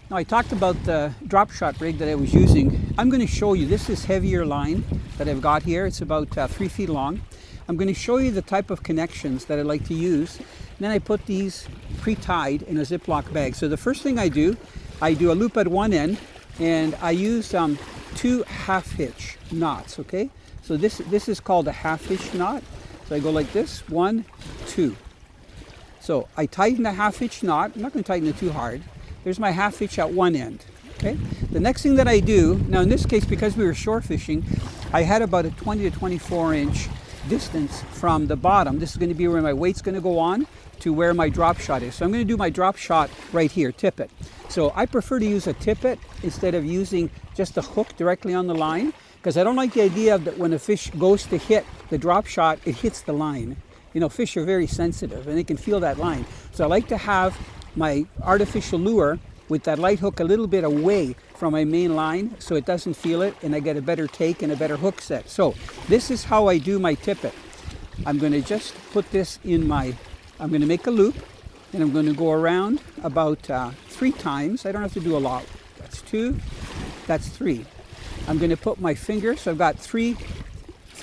Now I talked about the drop shot rig that I was using. I'm going to show you, this is heavier line that I've got here. It's about 3 feet long. I'm going to show you the type of connections that I like to use. And then I put these pre-tied in a Ziploc bag. So the first thing I do a loop at one end, and I use 2 half-hitch knots, okay? So this is called a half-hitch knot. So I go like this, 1, 2. So I tighten the half-hitch knot. I'm not going to tighten it too hard. There's my half-hitch at one end, okay? The next thing that I do, now in this case, because we were shore fishing, I had about a 20 to 24 inch distance from the bottom. This is going to be where my weight's going to go on to where my drop shot is. So I'm going to do my drop shot right here, tippet. So I prefer to use a tippet instead of using just a hook directly on the line, because I don't like the idea of that when a fish goes to hit the drop shot, it hits the line. You know, fish are very sensitive and they can feel that line. So I like to have my artificial lure with that light hook a little bit away from my main line so it doesn't feel it and I get a better take and a better hook set. So this is how I do my tippet. I'm going to just put this in I'm going to make a loop and I'm going to go around about 3 times. I don't have to do a lot. That's 2, that's 3. I'm going to put my finger, so I've got three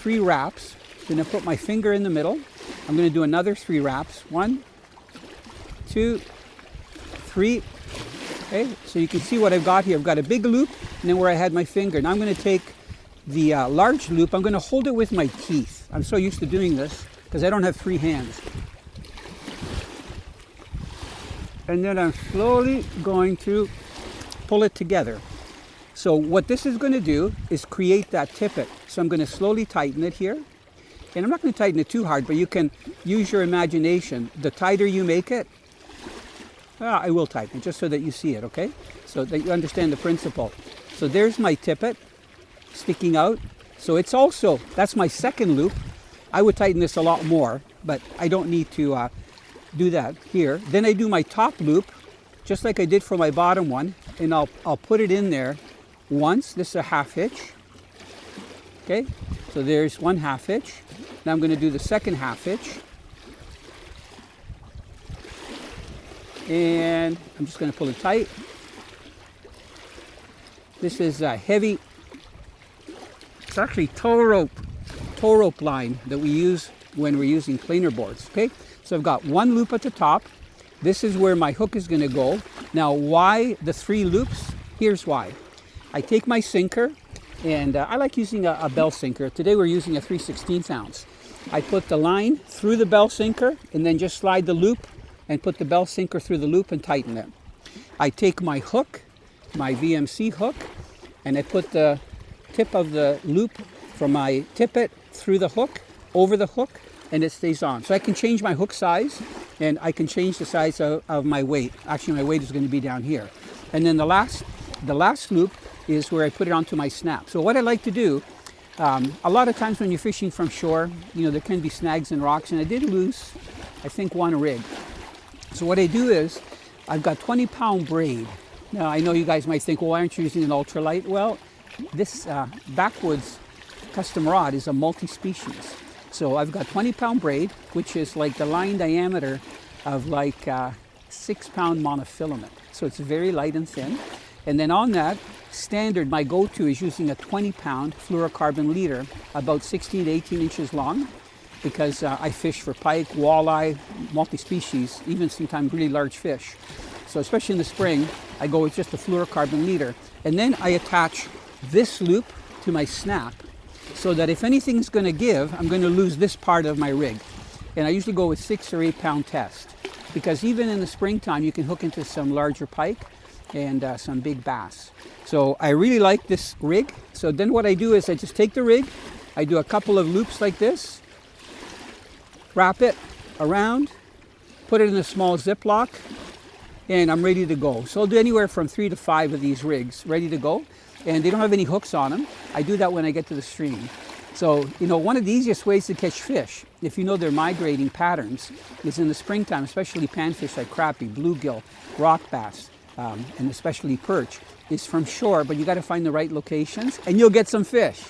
wraps. I'm going to put my finger in the middle. I'm going to do another 3 wraps. 1, 2, 3. Okay, so you can see what I've got here. I've got a big loop and then where I had my finger. Now I'm going to take the large loop. I'm going to hold it with my teeth. I'm so used to doing this because I don't have free hands. And then I'm slowly going to pull it together. So what this is going to do is create that tippet. So I'm going to slowly tighten it here. And I'm not going to tighten it too hard, but you can use your imagination. The tighter you make it, I will tighten it just so that you see it, okay? So that you understand the principle. So there's my tippet sticking out. So it's also, that's my second loop. I would tighten this a lot more, but I don't need to do that here. Then I do my top loop, just like I did for my bottom one, and I'll put it in there once. This is a half hitch. Okay, so there's 1 half hitch. Now I'm going to do the second half hitch. And I'm just going to pull it tight. This is a heavy, it's actually tow rope line that we use when we're using planer boards, okay? So I've got 1 loop at the top. This is where my hook is going to go. Now why the 3 loops? Here's why. I take my sinker, and I like using a bell sinker. Today we're using a 3/16 ounce. I put the line through the bell sinker and then just slide the loop and put the bell sinker through the loop and tighten it. I take my hook, my VMC hook, and I put the tip of the loop from my tippet through the hook, over the hook, and it stays on. So I can change my hook size and I can change the size of my weight. Actually, my weight is going to be down here. And then the last loop is where I put it onto my snap. So what I like to do, a lot of times when you're fishing from shore, you know, there can be snags and rocks, and I did lose, I think, 1 rig. So what I do is, I've got 20-pound braid. Now, I know you guys might think, well, why aren't you using an ultralight? Well, this backwoods custom rod is a multi-species. So I've got 20-pound braid, which is like the line diameter of like 6-pound monofilament. So it's very light and thin. And then on that, standard, my go-to is using a 20-pound fluorocarbon leader, about 16 to 18 inches long, because I fish for pike, walleye, multi-species, even sometimes really large fish. So especially in the spring, I go with just a fluorocarbon leader. And then I attach this loop to my snap so that if anything's going to give, I'm going to lose this part of my rig. And I usually go with 6 or 8 pound test, because even in the springtime, you can hook into some larger pike and some big bass. So I really like this rig. So then what I do is I just take the rig, I do a couple of loops like this, wrap it around, put it in a small Ziploc, and I'm ready to go. So I'll do anywhere from 3 to 5 of these rigs ready to go. And they don't have any hooks on them. I do that when I get to the stream. So, you know, one of the easiest ways to catch fish, if you know their migrating patterns, is in the springtime, especially panfish like crappie, bluegill, rock bass, and especially perch, is from shore, but you got to find the right locations and you'll get some fish.